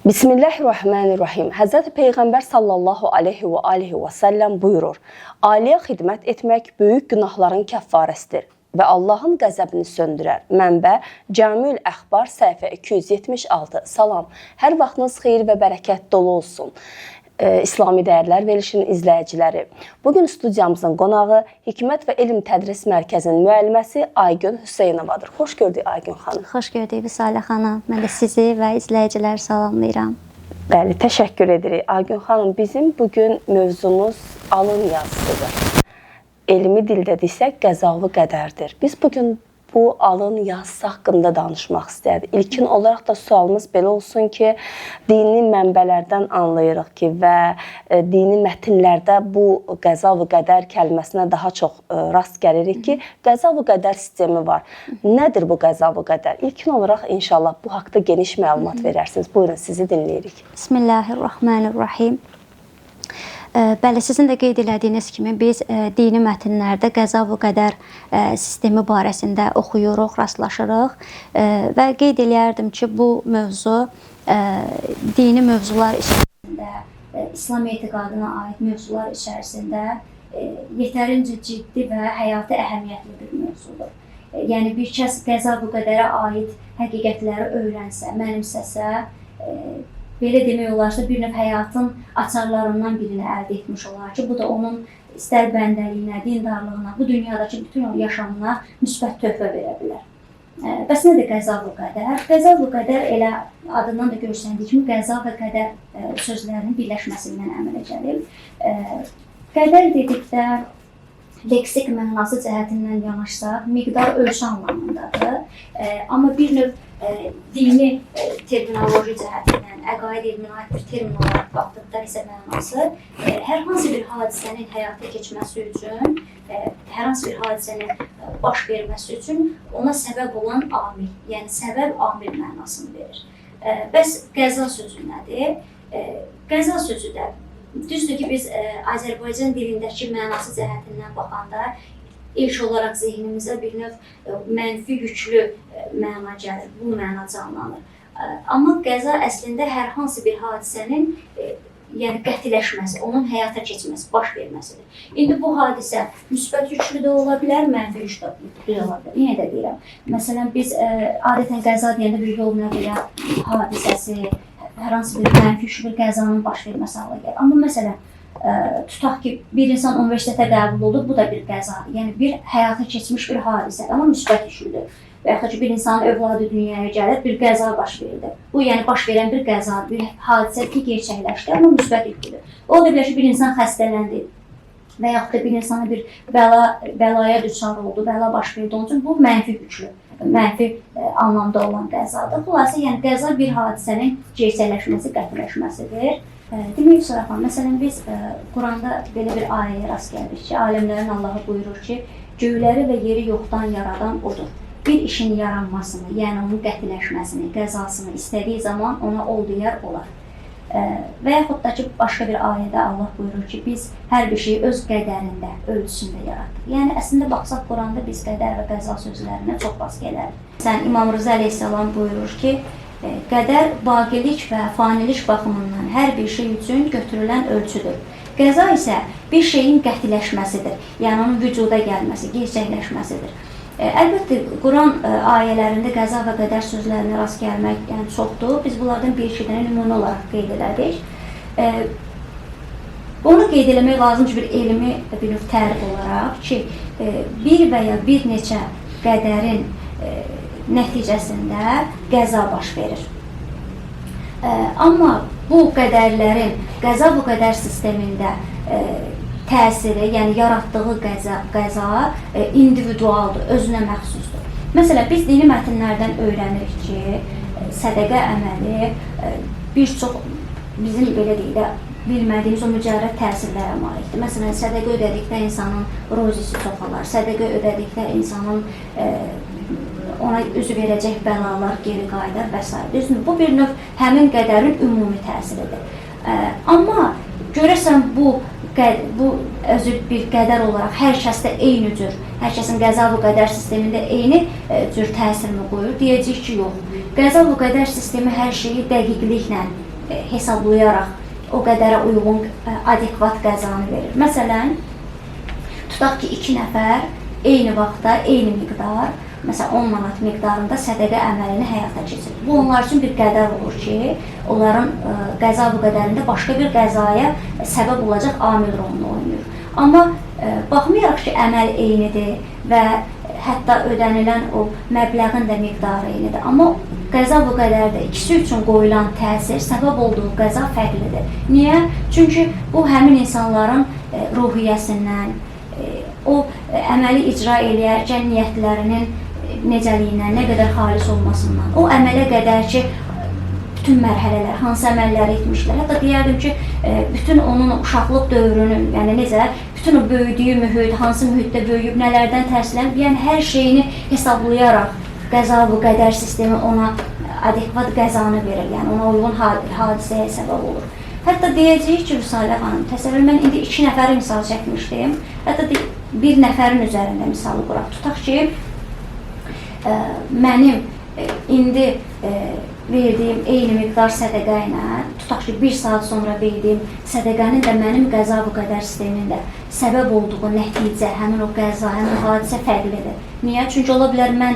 Bismillahirrahmanirrahim. Həzrəti Peyğəmbər sallallahu aleyhi və səlləm buyurur: Aliyə xidmət etmək böyük günahların kəffarəsidir və Allahın qəzəbini söndürər. Mənbə Cəmiül Əxbar səhifə 276. Salam. Hər vaxtınız xeyir və bərəkət dolu olsun. İslami Dəyərlər verilişinin izləyiciləri. Bugün studiyamızın qonağı Hikmət və Elm Tədris Mərkəzinin müəlliməsi Aygün Hüseynovadır. Xoş gördük Aygün xanım. Xoş gördük Vüsalə xanım. Mən də sizi və izləyiciləri salamlayıram. Bəli, təşəkkür edirik. Aygün xanım, bizim bugün mövzumuz alın yazısıdır. Elmi dildə desək qəzavi qədərdir. Biz bugün bu alın yazısı haqqında danışmaq istərdik. İlkin olaraq da sualımız belə olsun ki, dini mənbələrdən anlayırıq ki və dini mətnlərdə bu qəza və qədər kəlməsinə daha çox rast gəlirik ki, qəza və qədər sistemi var. Nədir bu qəza və qədər? İlkin olaraq inşallah bu haqda geniş məlumat verərsiniz. Buyurun, sizi dinləyirik. Bismillahirrahmanirrahim. Bəli, sizin də qeyd elədiyiniz kimi biz dini mətnlərdə qəza və qədər sistemi barəsində oxuyuruq, rastlaşırıq və qeyd eləyərdim ki, bu mövzu dini mövzular içərisində, İslam etiqadına aid mövzular içərisində yetərincə ciddi və həyati əhəmiyyətli bir mövzudur. Yəni bir kəs qəza və qədərə aid həqiqətləri öyrənsə, mənimsəsə, belə demək olarsa, bir növ həyatın açarlarından birini əldə etmiş olar ki, bu da onun istər bəndəliyinə, dindarlığına, bu dünyadakı bütün o yaşamına müsbət töhfə verə bilər. Bəs nədir qəza və qədər? Qəza və qədər elə adından da görsəndiyi kimi qəza və qədər sözlərinin birləşməsindən əmələ gəlir. Qədər dedikdə leksik mənası cəhətindən yanaşsaq, miqdar ölçü anlamındadır. Amma bir növ dini terminoloji cəhətindən, əqaid elminə aid bir termin olaraq baxdıqda isə mənası hər hansı bir hadisənin həyata keçməsi üçün, hər hansı bir hadisənin baş verməsi üçün ona səbəb olan amil, yəni səbəb-amil mənasını verir. Bəs qəza sözü nədir? Qəza sözü də düzdür ki, biz Azərbaycan dilindəki mənası cəhətindən baxanda ilk olaraq zehnimizə bir növ mənfi yüklü məna gəlir, bu məna canlanır. Amma qəza əslində hər hansı bir hadisənin yəni qətiləşməsi, onun həyata keçməsi, baş verməsidir. İndi bu hadisə müsbət yüklü də ola bilər, mənfi yüklü də ola bilər. Yenə də deyirəm. Məsələn, biz adətən qəza deyəndə bir yol nəqliyyat hadisəsi, hər hansı bir mənfi yüklü bir qəzanın baş verməsi hala gəlir. Amma məsələn, tutaq ki, bir insan universitetə qəbul olub, bu da bir qəzadır. Yəni, bir həyata keçmiş bir hadisədir, amma müsbət yüklüdür. Və yaxud ki, bir insanın övladı dünyaya gəlir, bir qəza baş verir. Bu, yəni baş verən bir qəzadır, bir hadisə ki, gerçəkləşdi, amma müsbət yüklüdür. O da bilər ki, bir insan xəstələndi və yaxud da bir insana bir bəlaya düçar oldu, bəla baş verdi, onun üçün bu mənfi yüklü, mənfi anlamda olan qəzadır. Xülasə, yəni qəza bir hadisənin gerçəkləşməsi, qətiləşməsidir. Demək Sərafan, məsələn, biz Quranda belə bir ayəyə rast gəldik ki, aləmlərin Allahı buyurur ki, göyləri və yeri yoxdan yaradan odur. Bir işin yaranmasını, yəni onun qətiləşməsini, qəzasını istədiyi zaman ona ol deyər olar. Və yaxud da ki, başqa bir ayədə Allah buyurur ki, biz hər bir şeyi öz qədərində, ölçüsündə yaratdıq. Yəni, əslində baxsaq Quranda biz qədər və qəza sözlərinə çox rast gələrik. Məsələn, İmam Rıza əleyhissalam buyurur ki, qədər baqilik və fanilik baxımından hər bir şey üçün götürülən ölçüdür. Qəza isə bir şeyin qətiləşməsidir, yəni onun vücuda gəlməsi, gerçəkləşməsidir. Əlbəttə, Quran ayələrində qəza və qədər sözlərinə rast gəlmək çoxdur. Biz bunlardan bir-iki dənə nümunə olaraq qeyd elədik. Onu qeyd eləmək lazım ki, bir elmi bir tərif olaraq ki, bir və ya bir neçə qədərin nəticəsində qəza baş verir. Amma bu qədərlərin qəza və qədər sistemində təsiri, yəni yaratdığı qəza individualdır, özünə məxsusdur. Məsələn, biz dini mətnlərdən öyrənirik ki, sədəqə əməli bir çox bizim belə deyək də bilmədiyimiz o mücərrəd təsirlərə malikdir. Məsələn, sədəqə ödədikdə insanın rozisi çoxalar, sədəqə ödədikdə insanın ona üzü verəcək bəlalar geri qayıdar və s. Bu bir növ həmin qədərin ümumi təsiridir. Amma görəsən bu özü bir qədər olaraq hər kəsdə eyni cür, hər kəsin qəza və qədər sistemində eyni cür təsirini qoyur. Deyəcək ki, yox. Qəza və qədər sistemi hər şeyi dəqiqliklə hesablayaraq o qədərə uyğun adekvat qəzanı verir. Məsələn, tutaq ki, 2 nəfər eyni vaxtda, eyni miqdar, məsələn 10 manat miqdarında sədəqə əməlini həyata keçirir. Bu onlar üçün bir qədər olur ki, onların qəza bu qədərində başqa bir qəzaya səbəb olacaq amil rolunu oynayır. Amma baxmayaraq ki, əməl eynidir və hətta ödənilən o məbləğin də miqdarı eynidir. Amma qəza bu qədərdə ikisi üçün qoyulan təsir, səbəb olduğu qəza fərqlidir. Niyə? Çünki bu həmin insanların ruhiyyəsindən, o əməli icra eləyərkən niyyətlərinin necəliyindən, nə qədər xalis olmasından, o əmələ qədər ki, bütün mərhələlər, hansı əməlləri etmişlər. Hətta deyərdim ki, bütün onun uşaqlıq dövrünü, yəni necə, bütün o böyüdüyü mühit, hansı mühitdə böyüyüb, nələrdən tərslənib, yəni hər şeyini hesablayaraq qəza bu qədər sistemi ona adekvat qəzanı verir, yəni ona uyğun hadisəyə səbəb olur. Hətta deyəcəyik ki, Rüsalə xanım, təsəvvür, mən indi 2 nəfəri misal çəkmişdim, hətta bir nəfərin üzərində misalı quraq. Tutaq ki, mənim indi verdiyim eyni miqdar sədəqə ilə, tutaq ki, 1 saat sonra verdiyim sədəqənin də mənim qəza bu qədər sistemində səbəb olduğu nəticə, həmin o qəza, həmin o hadisə fərqlidir. Niyə? Çünki ola bilər mən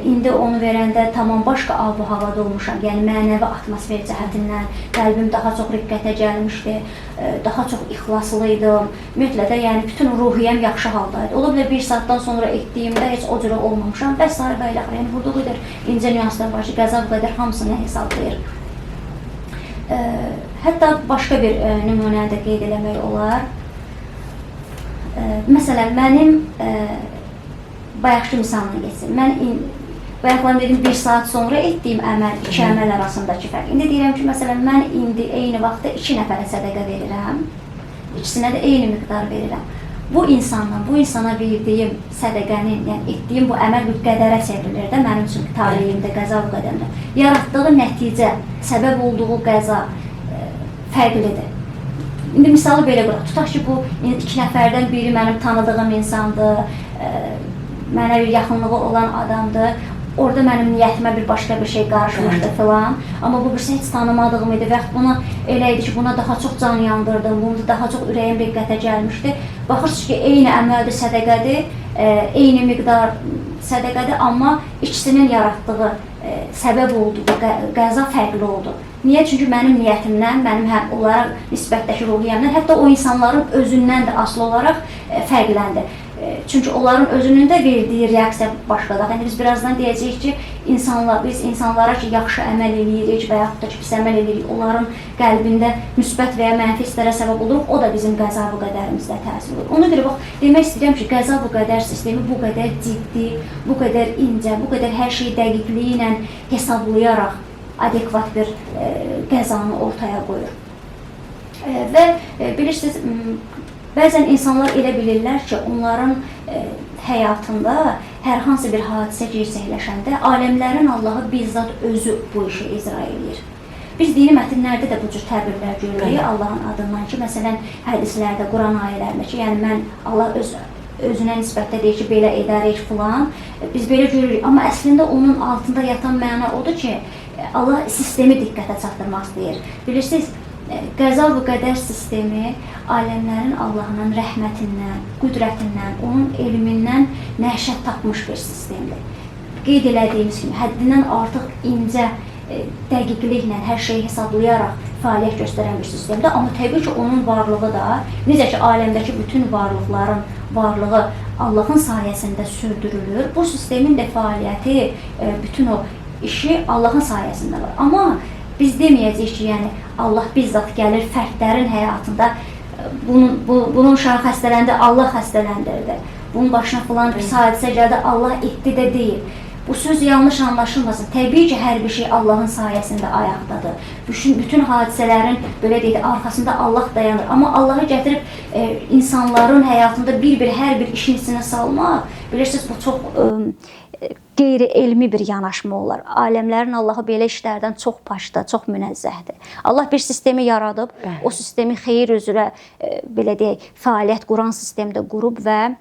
indi onu verəndə tamam başqa ab-ı havada olmuşam, yəni mənəvi atmosfer cəhətindən qəlbim daha çox riqqətə gəlmişdi, daha çox ixlaslıydım, mütləq də yəni bütün ruhiyyəm yaxşı haldaydı. Ola bilər 1 saatdan sonra etdiyimdə heç o cürə olmamışam, bəs və ilə axır. Yəni burada o qədər incə nüanslar var ki, qəza bu qədər hamısını hesablayır. Hətta başqa bir nümunəni də qeyd eləmək olar. Məsələn, mənim bayaqki misalına geçsin. Mən bayaqlar dedim 1 saat sonra etdiyim əməl, 2 əməl arasındakı fərq. İndi deyirəm ki, məsələn, mən indi eyni vaxtda 2 nəfərə sədəqə verirəm, ikisinə də eyni miqdar verirəm. Bu insandan, bu insana verdiyim sədəqənin, yəni etdiyim bu əməl bir qədərə çevrilir də mənim üçün taleyimdə, qəza bu qədəmdə. Yaratdığı nəticə, səbəb olduğu qəza fərqlidir. İndi misalı belə quraq. Tutaq ki, bu 2 nəfərdən biri mənim tanıdığım insandır, mənə bir yaxınlığı olan adamdır. Orada mənim niyyətimə bir başqa bir şey qarışmışdı filan. Amma bu birisi heç tanımadığım idi və buna elə idi ki, buna daha çox can yandırdım, bunu daha çox ürəyim riqqətə gəlmişdi. Baxırsınız ki, eyni əməldir, sədəqədir, eyni miqdar sədəqədir, amma ikisinin yaratdığı səbəb olduğu qəza fərqli oldu. Niyə? Çünki mənim niyyətimdən, mənim həm onlara nisbətdəki ruhiyyəmdən, hətta o insanların özündən də asılı olaraq fərqləndi. Çünki onların özünün də verdiyi reaksiya başqadır. Yəni biz birazdan deyəcəyik ki, biz insanlara ki, yaxşı əməl eləyirik və yaxud da ki, pis əməl eləyirik, onların qəlbində müsbət və ya mənfi hisslərə səbəb olur, o da bizim qəza bu qədərimizdə təsir olur. Ona görə bax, demək istəyirəm ki, qəza bu qədər sistemi bu qədər ciddi, bu qədər incə, bu qədər hər şeyi dəqiqliyi ilə hesablayaraq adekvat bir qəzanı ortaya qoyur. Və bilirsiniz, bəzən insanlar elə bilirlər ki, onların həyatında hər hansı bir hadisə gerçəkləşəndə aləmlərin Allahı bizzat özü bu işi icra edir. Biz dini mətnlərdə də bu cür təbirlər görürük Allahın adından ki, məsələn, hədislərdə, Quran ayələrində ki, yəni mən Allah özünə nisbətdə deyir ki, belə edərik filan, biz belə görürük. Amma əslində onun altında yatan məna odur ki, Allah sistemi diqqətə çatdırmaq istəyir. Bilirsiniz, qəza bu qədər sistemi aləmlərin Allahının rəhmətindən, qüdrətindən, onun elmindən nəşət tapmış bir sistemdir. Qeyd elədiyimiz kimi, həddindən artıq incə dəqiqliklə hər şeyi hesablayaraq fəaliyyət göstərən bir sistemdir. Amma təbii ki, onun varlığı da, necə ki, aləmdəki bütün varlıqların varlığı Allahın sayəsində sürdürülür. Bu sistemin də fəaliyyəti, bütün o işi Allahın sayəsində var. Amma biz deməyəcəyik ki, yəni Allah bizzat gəlir fərdlərin həyatında, bunun uşağı xəstələndi, Allah xəstələndirdi. Bunun başına filan bir hadisə gəldi, Allah etdi də deyil. Bu söz yanlış anlaşılmasın. Təbii ki, hər bir şey Allahın sayəsində ayaqdadır. Bütün hadisələrin, belə deyək, arxasında Allah dayanır. Amma Allahı gətirib insanların həyatında hər bir işin içine salmaq, bilirsiniz, bu çox qeyri-elmi bir yanaşma olar. Aləmlərin Allahı belə işlərdən çox paçdır, çox münəzzəhdir. Allah bir sistemi yaradıb, o sistemi xeyir üzrə, belə deyək, fəaliyyət quran sistemdə qurub və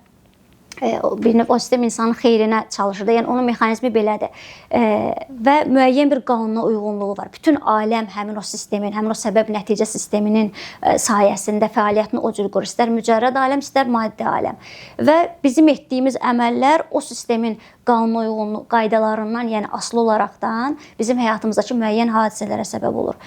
bir növ o sistem insanın xeyrinə çalışır da, yəni onun mexanizmi belədir. Və müəyyən bir qanuna uyğunluğu var. Bütün aləm həmin o sistemin, həmin o səbəb-nəticə sisteminin sayəsində fəaliyyətini o cür qurur. İstər mücərrəd aləm, istər maddi aləm. Və bizim etdiyimiz əməllər o sistemin qanuna uyğunluğu qaydalarından, yəni asılı olaraqdan bizim həyatımızdakı müəyyən hadisələrə səbəb olur.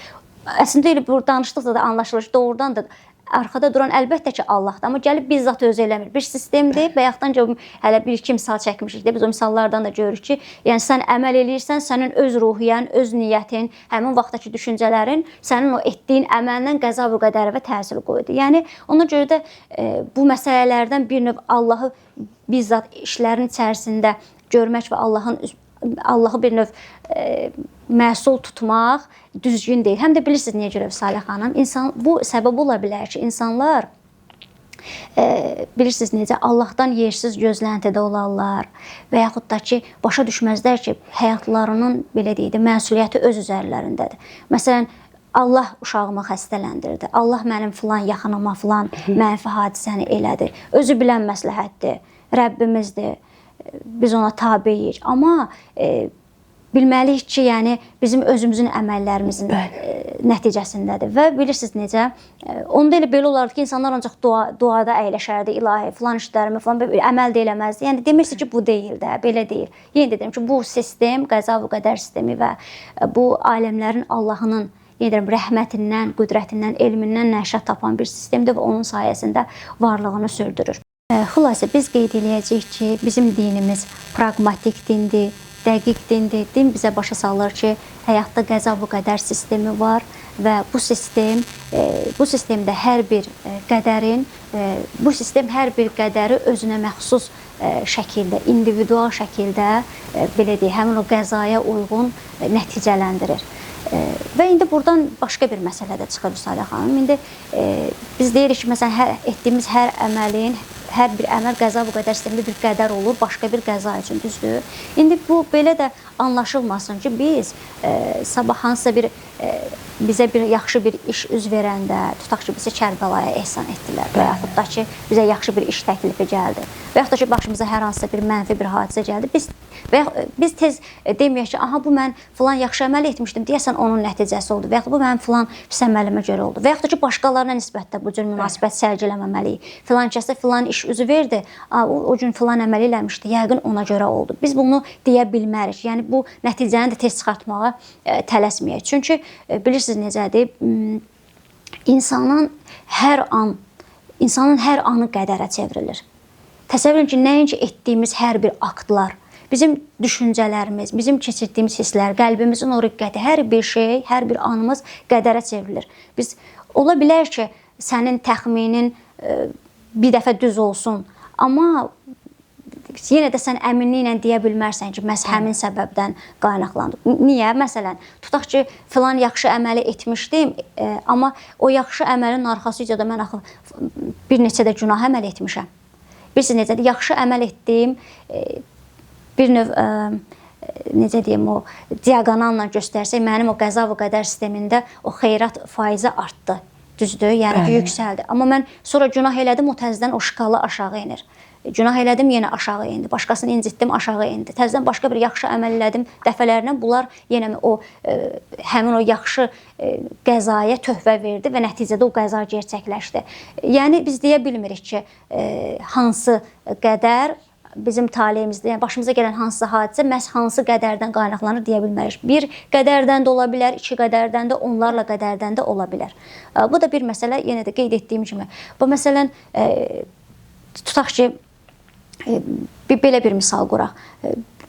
Əslində elə burada danışdıqca da anlaşılır ki, doğrudan da arxada duran əlbəttə ki Allahdır, amma gəlib bizzat özü eləmir. Bir sistemdir və yaxdanca hələ bir-iki misal çəkmişik də, biz o misallardan da görürük ki, yəni sən əməl eləyirsən, sənin öz ruhiyyən, öz niyyətin, həmin vaxtdakı düşüncələrin sənin o etdiyin əməllə qəza və qədərə təsir qoydu. Yəni ona görə də bu məsələlərdən bir növ Allahı bizzat işlərin içərisində görmək və Allahı bir növ məsul tutmaq düzgün deyil. Həm də bilirsiniz niyə görə Salih xanım? Bu səbəb ola bilər ki, insanlar bilirsiniz necə Allahdan yersiz gözləntidə olarlar və yaxud da ki, başa düşməzlər ki, həyatlarının belə deyək də məsuliyyəti öz üzərlərindədir. Məsələn, Allah uşağımı xəstələndirdi. Allah mənim filan yaxınıma filan mənfi hadisəni elədi. Özü bilən məsləhətdir. Rəbbimizdir. Biz ona tabeyik. Amma bilməliyik ki, yəni bizim özümüzün əməllərimizin nəticəsindədir. Və bilirsiniz necə? Onda elə belə olardı ki, insanlar ancaq duada əyləşərdi, ilahi, filan işlərimi, filan əməl də eləməzdi. Yəni demək ki, bu deyil də, belə deyil. Yenə dedim ki, bu sistem, qəza və qədər sistemi və bu aləmlərin Allahının rəhmətindən, qüdrətindən, elmindən nəşət tapan bir sistemdir və onun sayəsində varlığını sürdürür. Xülasə, biz qeyd eləyəcəyik ki, bizim dinimiz praqmatik dindir, dəqiq dindir. Din bizə başa salır ki, həyatda qəza və qədər sistemi var və bu sistemdə hər bir qədərin, bu sistem hər bir qədəri özünə məxsus şəkildə, individual şəkildə, belə deyək, həmin o qəzaya uyğun nəticələndirir. Və indi buradan başqa bir məsələ də çıxır Salih xanım. İndi biz deyirik ki, məsələn, etdiyimiz hər əməlin, hər bir əməl qəza və qədər sistemində bir qədər olur, başqa bir qəza üçün, düzdür? İndi bu belə də anlaşılmasın ki, biz sabah hansısa bizə bir yaxşı bir iş üz verəndə, tutaq ki, bizə Kərbəlaya ehsan etdilər və yaxud da ki, bizə yaxşı bir iş təklifi gəldi və yaxud da ki, başımıza hər hansısa bir mənfi bir hadisə gəldi. Biz tez deməyək ki, aha, bu mən filan yaxşı əməl etmişdim, deyəsən onun nəticəsi oldu və yaxud bu mənim filan pis əməlimə görə oldu və yaxud da ki, başqalarına nisbətdə bu cür münasibət sərgiləməməliyik. Filan kəsə filan iş üzü verdi, o gün filan əməl eləmişdi, yəqin ona görə oldu. Biz bunu deyə bilmərik. Yəni bu nəticəni də tez çıxartmağa tələsməyək. Çünki bilirsiniz necədir? İnsanın hər anı qədərə çevrilir. Təsəvvür edin ki, nəinki etdiyimiz hər bir aktlar, bizim düşüncələrimiz, bizim keçirdiyimiz hisslər, qəlbimizin o riqqəti, hər bir şey, hər bir anımız qədərə çevrilir. Ola bilər ki, sənin təxminin bir dəfə düz olsun, amma yenə də sən əminliklə deyə bilmərsən ki, məhz həmin səbəbdən qaynaqlandı. Niyə? Məsələn, tutaq ki, filan yaxşı əməli etmişdim, amma o yaxşı əməlin arxasıca da mən bir neçə də günah əməl etmişəm. Bilirsiniz necədir? Yaxşı əməl etdiyim bir növ, necə deyim, o diaqonalla göstərsək, mənim o qəza və qədər sistemində o xeyrat faizi artdı, düzdür? Yəni ki, yüksəldi. Amma mən sonra günah elədim, o təzədən o şkala aşağı inir. Günah elədim, yenə aşağı indi. Başqasını incitdim, aşağı indi. Təzədən başqa bir yaxşı əməl elədim dəfələrlə. Bunlar yenə həmin o yaxşı qəzaya töhfə verdi və nəticədə o qəza gerçəkləşdi. Yəni biz deyə bilmirik ki, hansı qədər bizim taleyimizdə, yəni başımıza gələn hansısa hadisə məhz hansı qədərdən qaynaqlanır deyə bilmərik. Bir qədərdən də ola bilər, iki qədərdən də, onlarla qədərdən də ola bilər. Bu da bir məsələ, yenə də qeyd etdiyim kimi. Bu məsələn, tutaq ki, belə bir misal quraq.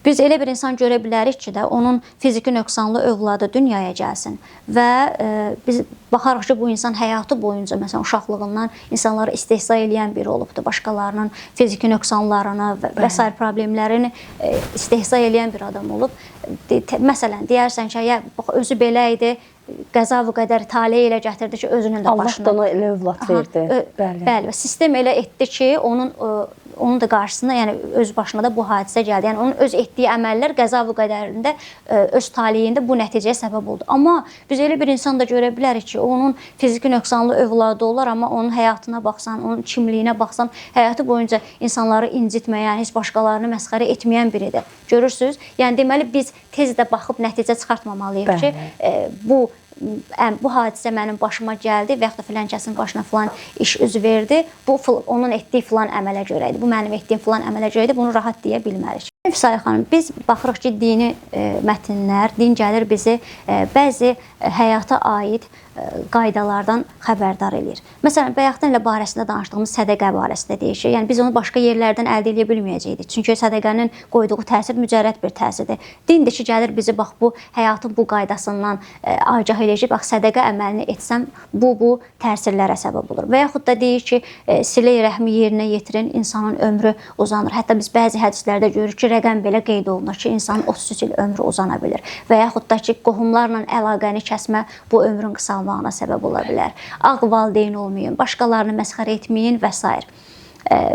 Biz elə bir insan görə bilərik ki, onun fiziki nöqsanlı övladı dünyaya gəlsin və biz baxarıq ki, bu insan həyatı boyunca, məsələn, uşaqlığından insanları istehza eləyən biri olubdur, başqalarının fiziki nöqsanlarını və s. problemlərini istehza eləyən bir adam olub. Məsələn, deyərsən ki, özü belə idi, qəza və qədər taleyi elə gətirdi ki, özünün də başına. Allah da ona elə övlad verdi. Bəli, və sistem elə etdi ki, onun onun da qarşısında, yəni öz başına da bu hadisə gəldi. Yəni onun öz etdiyi əməllər qəza və qədərində öz taleyində bu nəticəyə səbəb oldu. Amma biz elə bir insan da görə bilərik ki, onun fiziki nöqsanlı övladı olar, amma onun həyatına baxsan, onun kimliyinə baxsan, həyatı boyunca insanları incitməyən, heç başqalarını məsxərə etməyən biridir. Görürsüz? Yəni deməli biz tez də baxıb nəticə çıxartmamalıyıq ki, bu hadisə mənim başıma gəldi və yaxud da filan kəsin başına filan iş üz verdi. Bu onun etdiyi filan əmələ görə idi. Bu mənim etdiyim filan əmələ görə idi. Bunu rahat deyə bilmərik. Füsayə xanım, biz baxırıq ki, dini mətnlər, din gəlir bizi bəzi həyata aid qaydalardan xəbərdar edir. Məsələn, bayaqdan elə barəsində danışdığımız sədəqə barəsində deyir ki, yəni biz onu başqa yerlərdən əldə edə bilməyəcəydik. Çünki sədəqənin qoyduğu təsir mücərrəd bir təsirdir. Din də ki, gəlir bizi bax bu həyatın bu qaydasından agah eləyir. Bax, sədəqə əməlini etsəm bu təsirlərə səbəb olur. Və yaxud da deyir ki, silə-i rəhmi yerinə yetirin, insanın ömrü uzanır. Hətta biz bəzi hədislərdə görürük ki, rəqəm belə qeyd olunur ki, insanın 33 il ömrü uzana bilir. Və yaxud da ki, qohumlarla əlaqəni kəsmə bu ömrün qısalmağına səbəb ola bilər. Ağ valideyn olmayın, başqalarını məsxərə etməyin və s.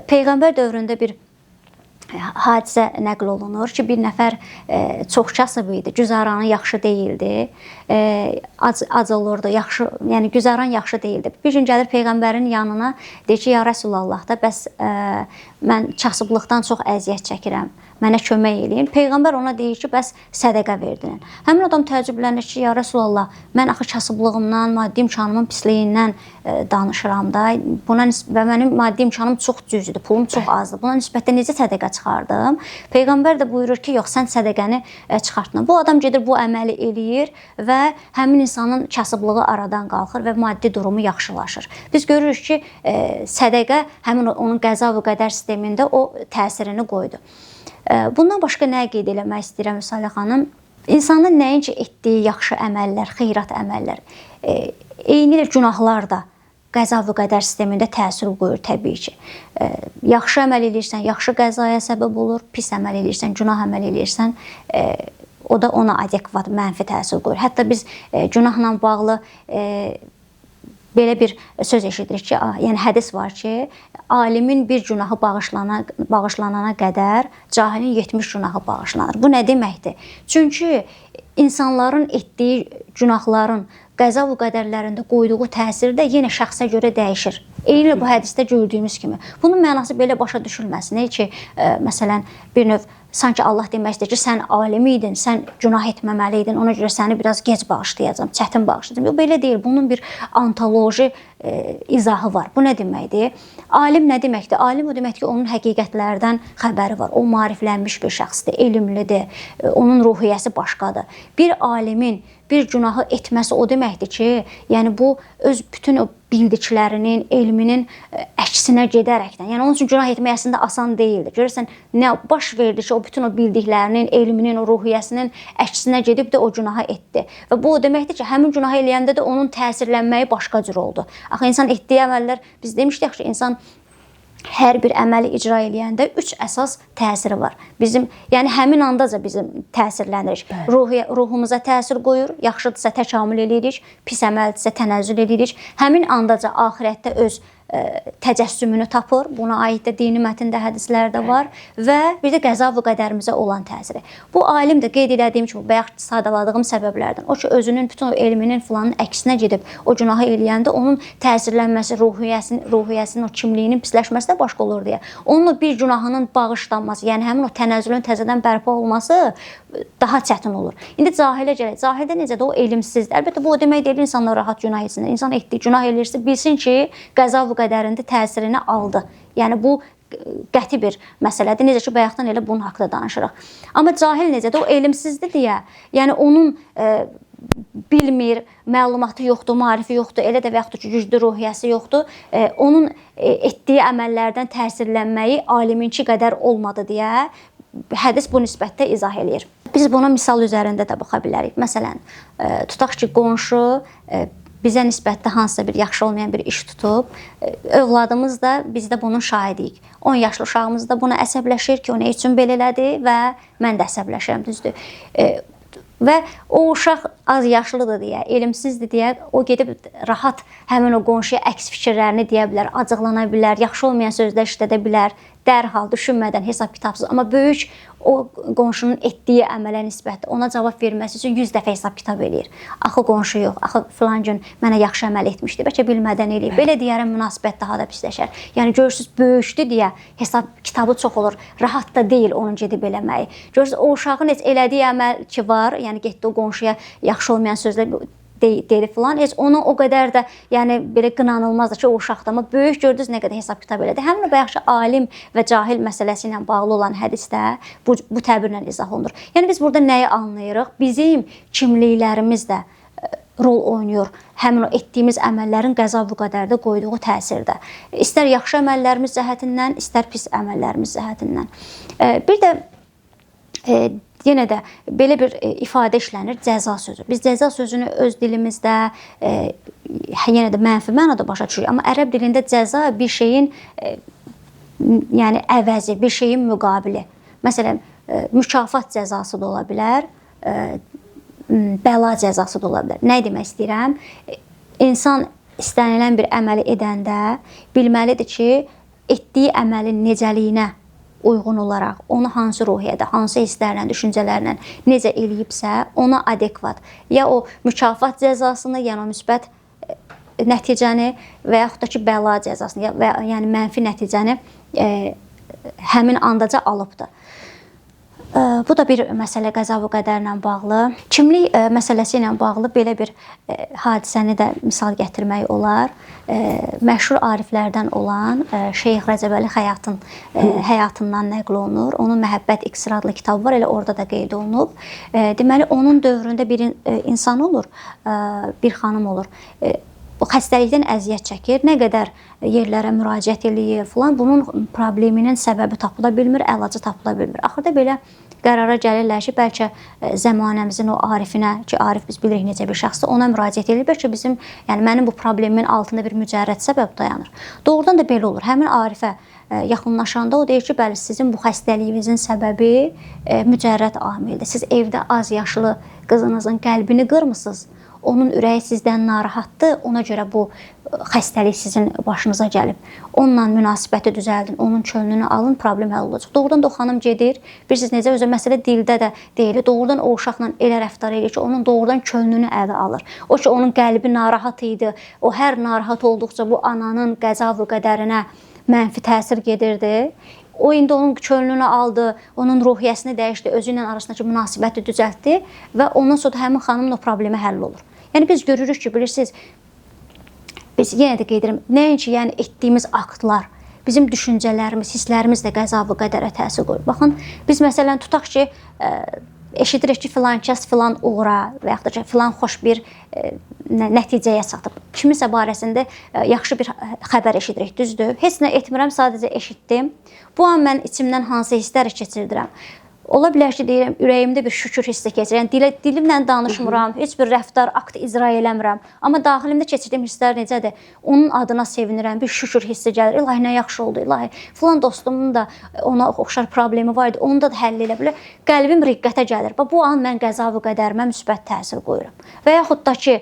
Peyğəmbər dövründə bir hadisə nəql olunur ki, bir nəfər çox kasıb idi, güzaranı yaxşı deyildi, ac olurdu, yəni güzaran yaxşı deyildi. Bir gün gəlir Peyğəmbərin yanına, deyir ki, ya Rəsulallah da, bəs mən kasıblıqdan çox əziyyət çəkirəm, mənə kömək eləyin. Peyğəmbər ona deyir ki, bəs sədəqə verdin. Həmin adam təəccüblənir ki, ya Rəsulallah, mən axı kasıblığımdan, maddi imkanımın pisliyindən danışıram da, və mənim maddi imkanım çox cüzdür, pulum çox azdır. Buna nisbətdə necə sədəqə çıxardım? Peyğəmbər də buyurur ki, yox, sən sədəqəni çıxartma. Bu adam gedir, bu əməli eləyir və həmin insanın kasıblığı aradan qalxır və maddi durumu yaxşılaşır. Biz görürük ki, sədəqə həmin onun qəza və qədər sistemində o təsirini qoydu. Bundan başqa nəyə qeyd eləmək istəyirəm Müsalə xanım? İnsanın nəinki etdiyi yaxşı əməllər, xeyrat əməllər, eynilə günahlar da qəza və qədər sistemində təsir qoyur təbii ki. Yaxşı əməl edirsən, yaxşı qəzaya səbəb olur, pis əməl edirsən, günah əməl edirsən, o da ona adekvat, mənfi təsir qoyur. Hətta biz günahla bağlı belə bir söz eşidirik ki, yəni hədis var ki, alimin bir günahı bağışlanana qədər cahilin 70 günahı bağışlanır. Bu nə deməkdir? Çünki insanların etdiyi günahların qəza və qədərlərində qoyduğu təsir də yenə şəxsə görə dəyişir. Eyni bu hədisdə gördüyümüz kimi. Bunun mənası belə başa düşülməsin ki, məsələn, bir növ sanki Allah demək istəyir ki, sən alim idin, sən günah etməməli idin, ona görə səni biraz gec bağışlayacağam, çətin bağışlayacağam. Yox, belə deyil. Bunun bir ontoloji izahı var. Bu nə deməkdir? Alim nə deməkdir? Alim o deməkdir ki, onun həqiqətlərdən xəbəri var. O maariflənmiş bir şəxsdir, elmlidir, onun ruhiyyəsi başqadır. Bir alimin bir günahı etməsi o deməkdir ki, yəni bu öz bütün o bildiklərinin, elminin əksinə gedərəkdən. Yəni onun üçün günah etmək əslində asan deyildir. Görürsən, nə baş verdi ki, o bütün o bildiklərinin, elminin, o ruhiyyəsinin əksinə gedib də o günahı etdi. Və bu o deməkdir ki, həmin günahı eləyəndə də onun təsirlənməyi başqa cür oldu. Axı insan etdiyi əməllər, biz demişdik ki, insan hər bir əməli icra eləyəndə 3 əsas təsiri var. Yəni həmin andaca bizim təsirlənirik. Ruhumuza təsir qoyur, yaxşıdırsa təkamül edirik, pis əməldirsə tənəzzül edirik. Həmin andaca axirətdə öz təcəssümünü tapır. Buna aid də dini mətndə hədislərdə var və bir də qəza və qədərimizə olan təsiri. Bu alim də qeyd etdiyim kimi bayaq sadaladığım səbəblərdən. O ki özünün bütün o elminin filanın əksinə gedib o günahı eləyəndə onun təsirlənməsi, ruhiyyəsinin o kimliyinin pisləşməsi də başqa olur deyə. Onun o bir günahının bağışlanması, yəni həmin o tənəzzülün təzədən bərpa olması daha çətin olur. İndi cahilə gələk. Cahildə necədir? O elmsizdir. Əlbəttə bu o demək deyil insanlar rahat günah etsinlər. İnsan etdiyi günah eləyirsə bilsin ki, qəza və qədərində təsirini aldı. Yəni bu qəti bir məsələdir. Necə ki bayaqdan elə bunun haqqında danışırıq. Amma cahil necədir? O elmsizdir deyə, yəni onun bilmir, məlumatı yoxdur, marifi yoxdur, elə də və yaxud ki güclü ruhiyyəsi yoxdur. Onun etdiyi əməllərdən təsirlənməyi aliminki qədər olmadı deyə hədis bu nisbətdə izah eləyir. Biz buna misal üzərində də baxa bilərik. Məsələn, tutaq ki, qonşu bizə nisbətdə hansısa bir yaxşı olmayan bir iş tutub, övladımız da biz də bunun şahidiyik. 10 yaşlı uşağımız da buna əsəbləşir ki, o nə üçün belə elədi və mən də əsəbləşirəm, düzdür. Və o uşaq az yaşlıdır deyə, elmsizdir deyə, o gedib rahat həmin o qonşuya əks fikirlərini deyə bilər, acıqlana bilər, yaxşı olmayan sözlər işlədə bilər. dərhal düşünmədən hesab kitabsız, amma böyük o qonşunun etdiyi əmələ nisbət ona cavab verməsi üçün 100 dəfə hesab kitab eləyir. Axı qonşu yox, axı filan gün mənə yaxşı əməl etmişdi, bəlkə bilmədən eləyib. Belə deyərəm münasibət daha da pisləşər. Yəni görürsüz böyükdür deyə hesab kitabı çox olur. Rahat da deyil onun gedib eləməyi. Görürsüz o uşağın heç elədiyi əməl ki var, yəni getdi o qonşuya yaxşı olmayan sözlər dedi filan, heç ona o qədər də yəni belə qınanılmazdır ki, o uşaqda. Amma böyük gördünüz nə qədər hesab kitab elədi. Həmin o bayaqçı alim və cahil məsələsi ilə bağlı olan hədisdə bu təbirlə izah olunur. Yəni biz burada nəyi anlayırıq? Bizim kimliklərimiz də rol oynayır. Həmin o etdiyimiz əməllərin qəza və qədərdə qoyduğu təsirdə. İstər yaxşı əməllərimiz cəhətindən, istər pis əməllərimiz cəhətindən. Bir də yenə də belə bir ifadə işlənir, cəza sözü. Biz cəza sözünü öz dilimizdə yenə də mənfi mənada başa düşürük. Amma ərəb dilində cəza bir şeyin yəni əvəzi, bir şeyin müqabili. Məsələn, mükafat cəzası da ola bilər, bəla cəzası da ola bilər. Nə demək istəyirəm? İnsan istənilən bir əməli edəndə bilməlidir ki, etdiyi əməlin necəliyinə uyğun olaraq onu hansı ruhiyyədə, hansı hisslərlə, düşüncələrlə necə eləyibsə, ona adekvat ya o mükafat cəzasını, yəni o müsbət nəticəni və yaxud da ki, bəla cəzasını və yəni mənfi nəticəni həmin andaca alıbdır. Bu da bir məsələ qəza və qədərlə bağlı. Kimlik məsələsi ilə bağlı belə bir hadisəni də misal gətirmək olar. Məşhur ariflərdən olan Şeyx Rəcəbəli Xəyatın həyatından nəql olunur. Onun Məhəbbət İksir adlı kitabı var, elə orada da qeyd olunub. Deməli, onun dövründə bir insan olur, bir xanım olur. O xəstəlikdən əziyyət çəkir, nə qədər yerlərə müraciət eləyir filan, bunun probleminin səbəbi tapıla bilmir, əlacı tapıla bilmir. Axırda belə qərara gəlirlər ki, bəlkə zəmanəmizin o arifinə, ki, arif biz bilirik necə bir şəxsdir, ona müraciət edir, bəlkə bizim, yəni mənim bu problemimin altında bir mücərrəd səbəb dayanır. Doğrudan da belə olur. Həmin arifə yaxınlaşanda o deyir ki, bəli, sizin bu xəstəliyinizin səbəbi mücərrəd amildir. Siz evdə az yaşlı qızınızın qəlbini qırmısınız. Onun ürəyi sizdən narahatdır, ona görə bu xəstəlik sizin başınıza gəlib. Onunla münasibəti düzəldin, onun könlünü alın, problem həll olacaq. Doğrudan da o xanım gedir, bilirsiniz necə, özü məsələ dildə də deyil, doğrudan o uşaqla elə rəftar edir ki, onun doğrudan könlünü ələ alır. O ki, onun qəlbi narahat idi, o hər narahat olduqca bu ananın qəza və qədərinə mənfi təsir gedirdi. O indi onun könlünü aldı, onun ruhiyyəsini dəyişdi, özü ilə arasındakı münasibəti düzəltdi və ondan sonra həmin xanımın o problemi həll olur. Yəni biz görürük ki, bilirsiniz, biz yenə də qeyd edirəm, nəinki yəni etdiyimiz aktlar, bizim düşüncələrimiz, hisslərimiz də qəza və qədərə təsir qoyur. Baxın, biz məsələn tutaq ki, eşidirik ki, filan kəs filan uğura və yaxud da ki, filan xoş bir nəticəyə çatıb. Kimisə barəsində yaxşı bir xəbər eşidirik, düzdür? Heç nə etmirəm, sadəcə eşitdim. Bu an mən içimdən hansı hissləri keçirdirəm? Ola bilər ki, deyirəm, ürəyimdə bir şükür hissi keçir. Yəni dilimlə danışmıram, heç bir rəftar, akt icra eləmirəm. Amma daxilimdə keçirdiyim hisslər necədir? Onun adına sevinirəm, bir şükür hissi gəlir. İlahi, nə yaxşı oldu, ilahi. Filan dostumun da ona oxşar problemi var idi, onu da həll elə bilər. Qəlbim riqqətə gəlir. Bu an mən qəza və qədərimə müsbət təsir qoyuram. Və yaxud da ki,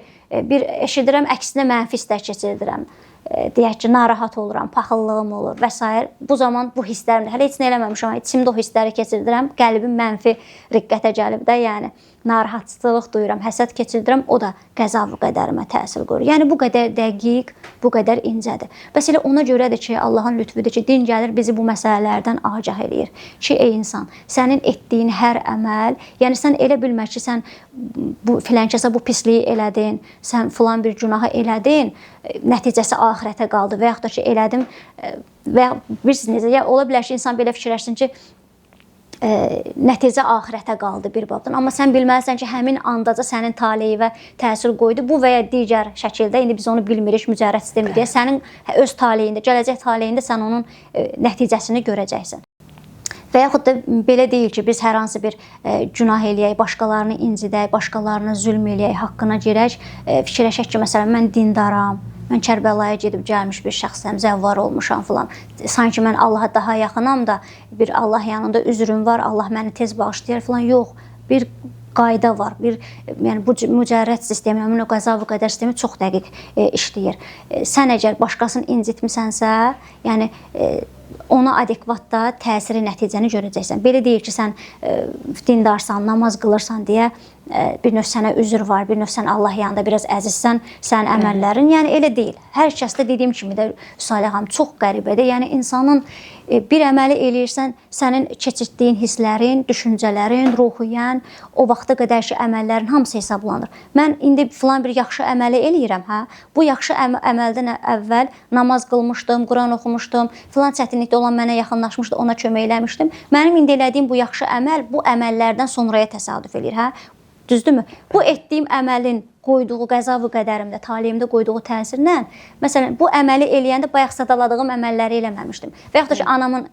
bir eşidirəm, əksinə mənfi hisslər keçirdirəm. Deyək ki, narahat oluram, paxıllığım olur və s. Bu zaman bu hisslərimdə, hələ heç nə eləməmişəm, amma içimdə o hissləri keçirdirəm, qəlbim mənfi riqqətə gəlib də, yəni narahatçılıq duyuram, həsəd keçirdirəm, o da qəza və qədərimə təsir qoyur. Yəni bu qədər dəqiq, bu qədər incədir. Bəs elə ona görədir ki, Allahın lütfüdür ki, din gəlir bizi bu məsələlərdən agah eləyir. Ki, ey insan, sənin etdiyin hər əməl, yəni sən elə bilmə ki, sən filan kəsə bu pisliyi elədin, sən filan bir günahı elədin, nəticəsi axirətə qaldı və yaxud da ki, elədim və bilirsiniz necə, ola bilər ki, insan belə fikirləşsin ki, nəticə axirətə qaldı bir babdan. Amma sən bilməlisən ki, həmin andaca sənin taleyivə təsir qoydu. Bu və ya digər şəkildə, indi biz onu bilmirik, mücərrəd sistemi deyə, sənin öz taleyində, gələcək taleyində sən onun nəticəsini görəcəksən. Və yaxud da belə deyil ki, biz hər hansı bir günah eləyək, başqalarını incidək, başqalarına zülm eləyək, haqqına girək, fikirləşək ki, məsələn, mən dindaram, mən Kərbəlaya gedib gəlmiş bir şəxsəm, zəvvar olmuşam filan. Sanki mən Allaha daha yaxınam da, bir Allah yanında üzrüm var, Allah məni tez bağışlayır filan. Yox, bir qayda var. Yəni bu mücərrəd sistemi, yəni o qəza və qədər sistemi çox dəqiq işləyir. Sən əgər başqasını incitmisənsə, yəni ona adekvat da təsiri, nəticəni görəcəksən. Belə deyil ki, sən dindarsan, namaz qılırsan deyə bir növ sənə üzr var, bir növ sən Allah yanında biraz əzizsən, sənin əməllərin. Yəni elə deyil. Hər kəsdə dediyim kimi də Salih xanım çox qəribədir. Yəni insanın bir əməli eləyirsən, sənin keçirtdiyin hisslərin, düşüncələrin, ruhiyyən, o vaxta qədərki əməllərin hamısı hesablanır. Mən indi filan bir yaxşı əməli eləyirəm, hə? Bu yaxşı əməldən əvvəl namaz qılmışdım, Quran oxumuşdum, filan çətinlikdə olan mənə yaxınlaşmışdı, ona kömək eləmişdim. Mənim indi elədiyim bu yaxşı əməl bu əməllərdən sonraya təsadüf eləyir, hə? Düzdürmü? Bu etdiyim əməlin qoyduğu qəza-və qədərimdə, taleyimdə qoyduğu təsirlə, məsələn, bu əməli eləyəndə bayaq sadaladığım əməlləri eləməmişdim. Və yaxud da ki, anamın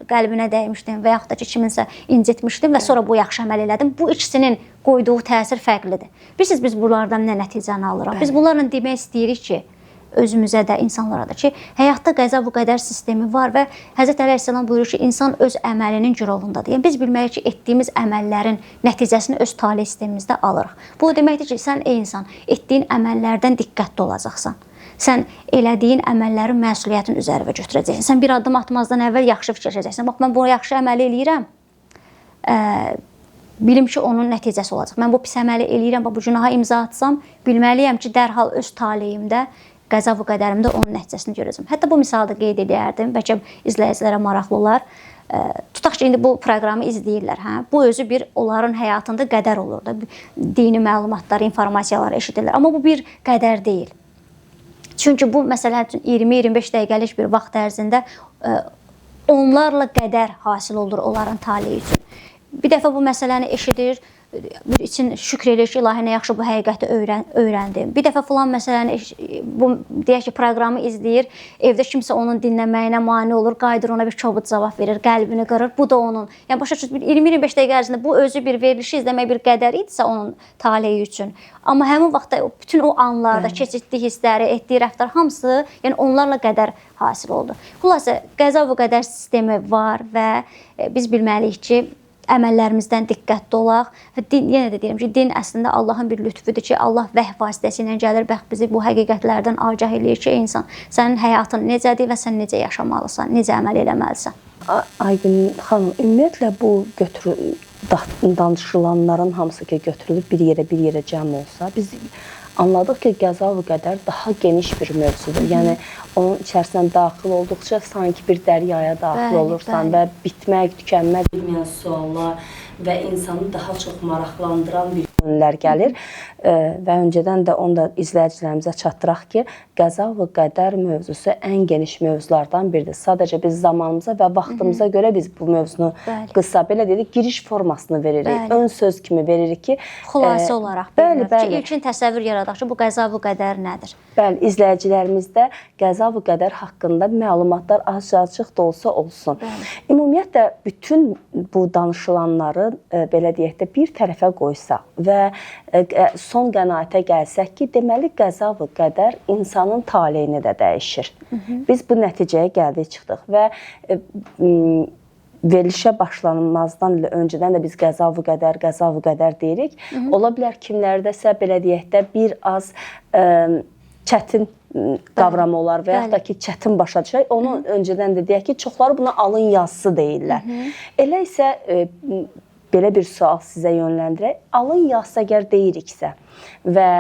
qəlbinə dəymişdim və yaxud da ki, kiminsə incitmişdim və sonra bu yaxşı əməl elədim. Bu ikisinin qoyduğu təsir fərqlidir. Bilirsiniz, biz bunlardan nə nəticəni alırıq? Biz bunlarla demək istəyirik ki, özümüzə də, insanlara da ki, həyatda qəza və qədər sistemi var və Həzrət Əleyhisselam buyurur ki, insan öz əməlinin girovundadır. Yəni, biz bilməliyik ki, etdiyimiz əməllərin nəticəsini öz talih sistemimizdə alırıq. Bu deməkdir ki, sən ey insan, etdiyin əməllərdən diqqətli olacaqsan. Sən elədiyin əməllərin məsuliyyətini üzərinə götürəcəksən. Sən bir addım atmazdan əvvəl yaxşı fikirləşəcəksən. Bax, mən bu yaxşı əməli eləyirəm. Bilim ki, onun nəticəsi olacaq. Mən bu pis əməli eləyirəm, bu günaha imza atsam, bilməliyəm ki, dərhal öz taleyimdə qəza və qədərimdə onun nəticəsini görəcəm. Hətta bu misalda qeyd edərdim, bəlkə izləyicilərə maraqlı olar. Tutaq ki, indi bu proqramı izləyirlər. Hə? Bu özü bir onların həyatında qədər olur da. Dini məlumatlar, informasiyalar eşidirlər. Amma bu bir qədər deyil. Çünki bu, məsələn, 20-25 dəqiqəlik bir vaxt ərzində onlarla qədər hasil olur onların taleyi üçün. Bir dəfə bu məsələni eşidir, bir için şükr edir ki, ilahi nə yaxşı bu həqiqəti öyrəndim. Bir dəfə filan məsələni, bu deyək ki, proqramı izləyir, evdə kimsə onun dinləməyinə mane olur, qayıdır ona bir kobud cavab verir, qəlbini qırır, bu da onun. Yəni, başa düşün, 20-25 dəqiqə ərzində bu özü bir verilişi izləmək bir qədər idisə onun taleyi üçün. Amma həmin vaxtda bütün o anlarda keçirtdiyi hissləri, etdiyi rəftar hamısı, yəni onlarla qədər hasil oldu. Xülasə, qəza və qədər sistemi var və biz bilməliyik ki, əməllərimizdən diqqətli olaq. Yenə də deyirəm ki, din əslində Allahın bir lütfüdür ki, Allah vəhy vasitəsilə gəlir, bəx bizi bu həqiqətlərdən agah eləyir ki, insan, sənin həyatın necədir və sən necə yaşamalısan, necə əməl eləməlisən. Aygün xanım, ümumiyyətlə bu danışılanların hamısı ki, götürülüb bir yerə cəm olsa, biz anladıq ki, qəza və qədər daha geniş bir mövzudur. Yəni, onun içərisindən daxil olduqca sanki bir dəryaya daxil olursan və bitmək, tükənmək bilməyən suallar və insanı daha çox maraqlandıran bir yönlər gəlir. Və öncədən də onu da izləyicilərimizə çatdıraq ki, qəza və qədər mövzusu ən geniş mövzulardan biridir. Sadəcə biz zamanımıza və vaxtımıza görə biz bu mövzunu qısa, belə dedik, giriş formasını veririk. Ön söz kimi veririk ki, xülasə olaraq bilmirik ki, ilkin təsəvvür yaradaq ki, bu qəza və qədər nədir? Bəli, izləyicilərimizdə qəza və qədər haqqında məlumatlar azcıq da olsa olsun. Ümumiyyətlə, bütün bu danışılanları, belə deyək də, bir tərəfə qoysaq və son qənaətə gəlsək ki, deməli qəza və qədər insanın taleyini də dəyişir. Biz bu nəticəyə gəldik, çıxdıq və verilişə başlanmazdan öncədən də biz qəza və qədər deyirik. Ola bilər kimlərdəsə, belə deyək də, bir az çətin qavramı olar və yaxud da ki, çətin başa düşək. Onu öncədən də deyək ki, çoxları buna alın yazısı deyirlər. Elə isə belə bir sual sizə yönləndirək. Alın yazısı əgər deyiriksə və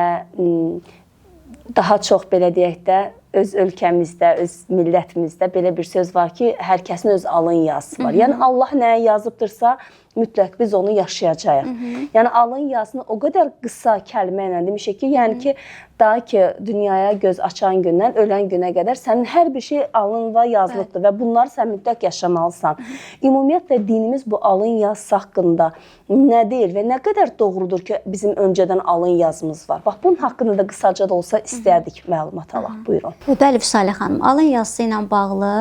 daha çox, belə deyək də, öz ölkəmizdə, öz millətimizdə belə bir söz var ki, hər kəsin öz alın yazısı var. Yəni, Allah nəyə yazıbdırsa, mütləq biz onu yaşayacağıq. Yəni, alın yazısını o qədər qısa kəlmə ilə demişik ki, yəni ki, daha ki, dünyaya göz açan gündən, ölən günə qədər sənin hər bir şey alın və yazılıbdır və bunları sən mütləq yaşamalısan. Ümumiyyətlə, dinimiz bu alın yazısı haqqında nə deyir və nə qədər doğrudur ki, bizim öncədən alın yazımız var? Bax, bunun haqqında da qısaca da olsa istərdik məlumat alaq. Buyurun. Bəli, Vüsalə xanım, alın yazısı ilə bağlı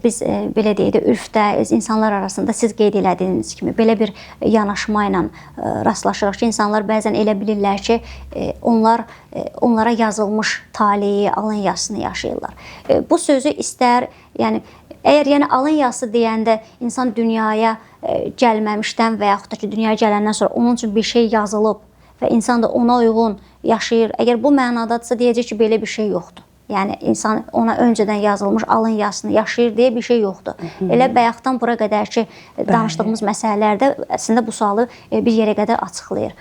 biz, belə deyək də, ürfdə, insanlar arasında siz qeyd elədiyiniz kimi belə bir yanaşma ilə rastlaşırıq ki, insanlar bəzən elə bilirlər ki, onlara yazılmış taleyi, alın yazısını yaşayırlar. Bu sözü istər, yəni, əgər alın yazısı deyəndə insan dünyaya gəlməmişdən və yaxud da ki, dünyaya gələndən sonra onun üçün bir şey yazılıb və insan da ona uyğun yaşayır. Əgər bu mənadadırsa, deyəcək ki, belə bir şey yoxdur. Yəni insan ona öncədən yazılmış alın yazısını yaşayır deyə bir şey yoxdur. Elə bayaqdan bura qədər ki danışdığımız məsələlərdə əslində bu sualı bir yerə qədər açıqlayır.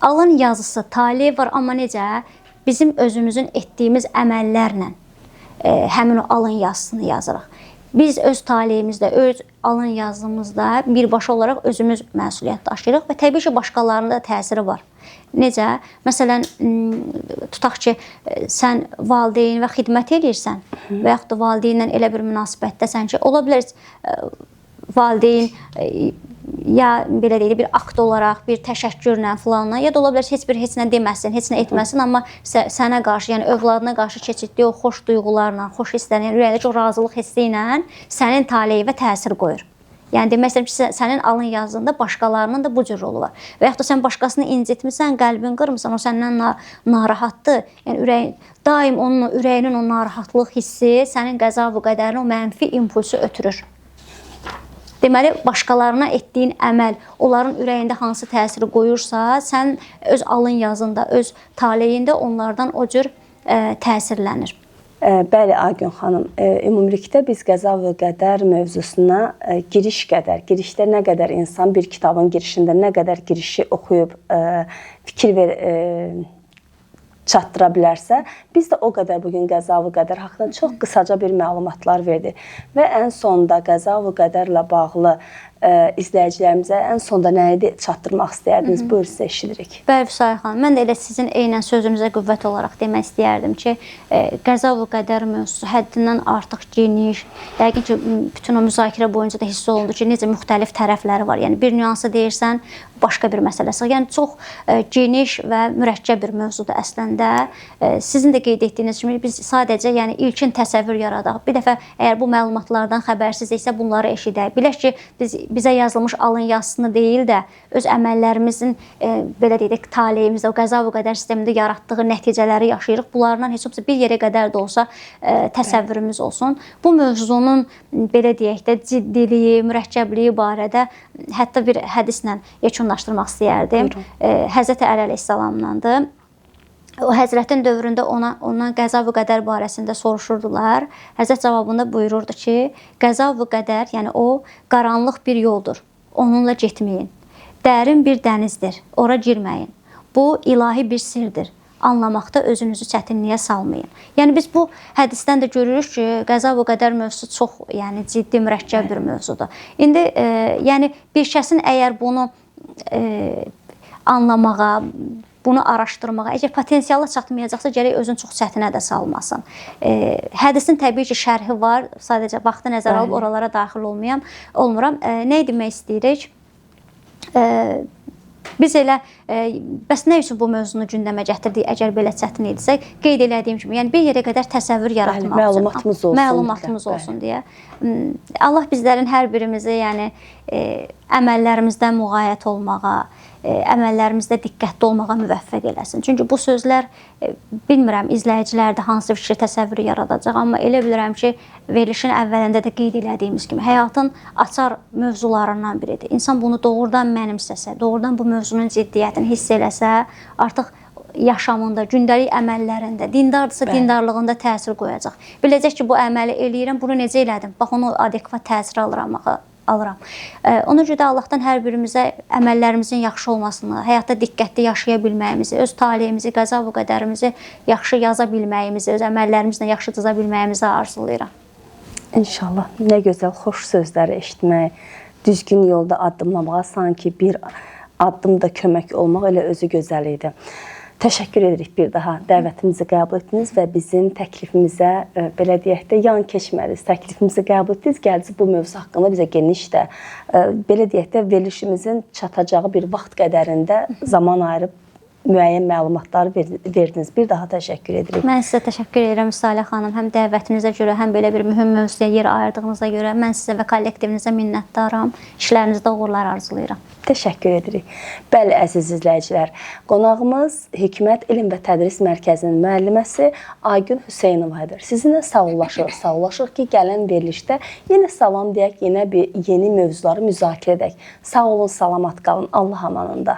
Alın yazısı taleyi var, amma necə bizim özümüzün etdiyimiz əməllərlə həmin o alın yazısını yazırıq. Biz öz taleyimizdə, öz alın yazımızda birbaşa olaraq özümüz məsuliyyət daşıyırıq və təbii ki, başqalarının da təsiri var. Necə? Məsələn, tutaq ki, sən valideyn və xidmət edirsən və yaxud da valideynlə elə bir münasibətdəsən ki, ola bilər valideyn ya belə deyək bir akt olaraq, bir təşəkkürlə filanla, ya da ola bilər heç nə deməsin, heç nə etməsin, amma sənə qarşı, yəni övladına qarşı keçirdiyi o xoş duyğularla, xoş hisslərlə, ürəyindəki o razılıq hissi ilə sənin taleyinə təsir qoyur. Yəni demək istəyirəm ki, sənin alın yazında başqalarının da bu cür rolu var. Və yaxud da sən başqasını incitmisən, qəlbin qırmısan, o səndən narahatdır. Yəni ürəyin daim onun ürəyinin o narahatlıq hissi sənin qəza və qədərin o mənfi impulsu ötürür. Deməli, başqalarına etdiyin əməl, onların ürəyində hansı təsiri qoyursa, sən öz alın yazında, öz taleyində onlardan o cür təsirlənir. Bəli, Aygün xanım, ümumilikdə biz qəza və qədər mövzusuna girişdə nə qədər insan bir kitabın girişində nə qədər girişi oxuyub fikir çatdıra bilərsə, biz də o qədər bugün qəza və qədər haqqında çox qısaca bir məlumatlar verdik. Və ən sonda qəza və qədərlə bağlı izləyicilərimizə ən sonda nə idi çatdırmaq istəyirdiniz? Buyur, sizə eşidirik. Bəli, Vüsal xanım, mən də elə sizin eynən sözünüzə qüvvət olaraq demək istəyərdim ki, qəza və qədər mövzusu həddindən artıq geniş, yəqin ki, bütün o müzakirə boyunca da hiss olundu ki, necə müxtəlif tərəfləri var. Yəni bir nüansı deyirsən, başqa bir məsələsi. Yəni çox geniş və mürəkkəb bir mövzudur əslində. Sizin də qeyd etdiyiniz kimi biz sadəcə yəni ilkin təsəvvür yaradaq. Bir dəfə əgər bu məlumatlardan xəbərsizliksə bunları eşidək. Bilək ki, bizə yazılmış alın yazısını deyil də öz əməllərimizin belə deyək taleyimizdə, o qəza və qədər sistemində yaratdığı nəticələri yaşayırıq. Bunlardan heç olmasa bir yerə qədər də olsa təsəvvürümüz olsun. Bu mövzunun belə deyək də ciddiliyi, mürəkkəbliyi barədə hətta bir hədislə yekunlaşdırmaq istəyərdim. Həzrəti Əli əleyhissalamdandır. O Həzrətin dövründə ondan qəza və qədər barəsində soruşurdular. Həzrət cavabında buyururdu ki, qəza və qədər, yəni o qaranlıq bir yoldur. Onunla getməyin. Dərin bir dənizdir. Ora girməyin. Bu ilahi bir sirdir. Anlamaqda özünüzü çətinliyə salmayın. Yəni biz bu hədisdən də görürük ki, qəza və qədər mövzusu çox, yəni ciddi, mürəkkəb bir mövzudur. İndi yəni bir kəsin əgər bunu anlamağa, bunu araşdırmağa, əgər potensiala çatmayacaqsa, gərək özünü çox çətinə də salmasın. Hədisin təbii ki, şərhi var. Sadəcə vaxtı nəzərə alıb oralara daxil olmuram. Nə demək istəyirik? Biz elə, bəs nə üçün bu mövzunu gündəmə gətirdik, əgər belə çətin idisə, qeyd elədiyim kimi, yəni bir yerə qədər təsəvvür yaratmaq üçün, məlumatımız olsun deyə. Allah bizlərin hər birimizi, yəni əməllərimizdən müğayət olmağa, əməllərimizdə diqqətli olmağa müvəffəq eləsin. Çünki bu sözlər, bilmirəm, izləyicilərdə hansı fikri təsəvvürü yaradacaq, amma elə bilirəm ki, verilişin əvvəlində də qeyd elədiyimiz kimi, həyatın açar mövzularından biridir. İnsan bunu doğrudan mənimsəsə, doğrudan bu mövzunun ciddiyyətini hiss eləsə, artıq yaşamında, gündəlik əməllərində, dindardırsa dindarlığında təsir qoyacaq. Biləcək ki, bu əməli eləyirəm, bunu necə elədim? Bax, onu adekvat təsir alıram. Ona görə də Allahdan hər birimizə əməllərimizin yaxşı olmasını, həyatda diqqətli yaşaya bilməyimizi, öz taleyimizi, qəza və qədərimizi yaxşı yaza bilməyimizi, öz əməllərimizlə yaxşı cıza bilməyimizi arzulayıram. İnşallah. Nə gözəl, xoş sözləri eşitmək, düzgün yolda addımlamağa sanki bir addım da kömək olmaq elə özü gözəl idi. Təşəkkür edirik bir daha dəvətimizi qəbul etdiniz və bizim təklifimizə, belə deyək də, yan keçmədiniz. Təklifimizi qəbul etdiniz, gəldiniz bu mövzu haqqında bizə geniş də, belə deyək də, verilişimizin çatacağı bir vaxt qədərində zaman ayırıb müəyyən məlumatları verdiniz. Bir daha təşəkkür edirik. Mən sizə təşəkkür edirəm Müsalə xanım. Həm dəvətinizə görə, həm belə bir mühüm mövzuya yer ayırdığınıza görə mən sizə və kollektivinizə minnətdaram. İşlərinizdə uğurlar arzulayıram. Təşəkkür edirik. Bəli, əziz izləyicilər, qonağımız Hikmət Elm və Tədris Mərkəzinin müəlliməsi Aygün Hüseynovadır. Sizinlə sağollaşırıq ki, gələn verilişdə yenə salam deyək, yenə bir yeni mövzuları müzakirə edək. Sağ olun, salamat qalın, Allah amanında.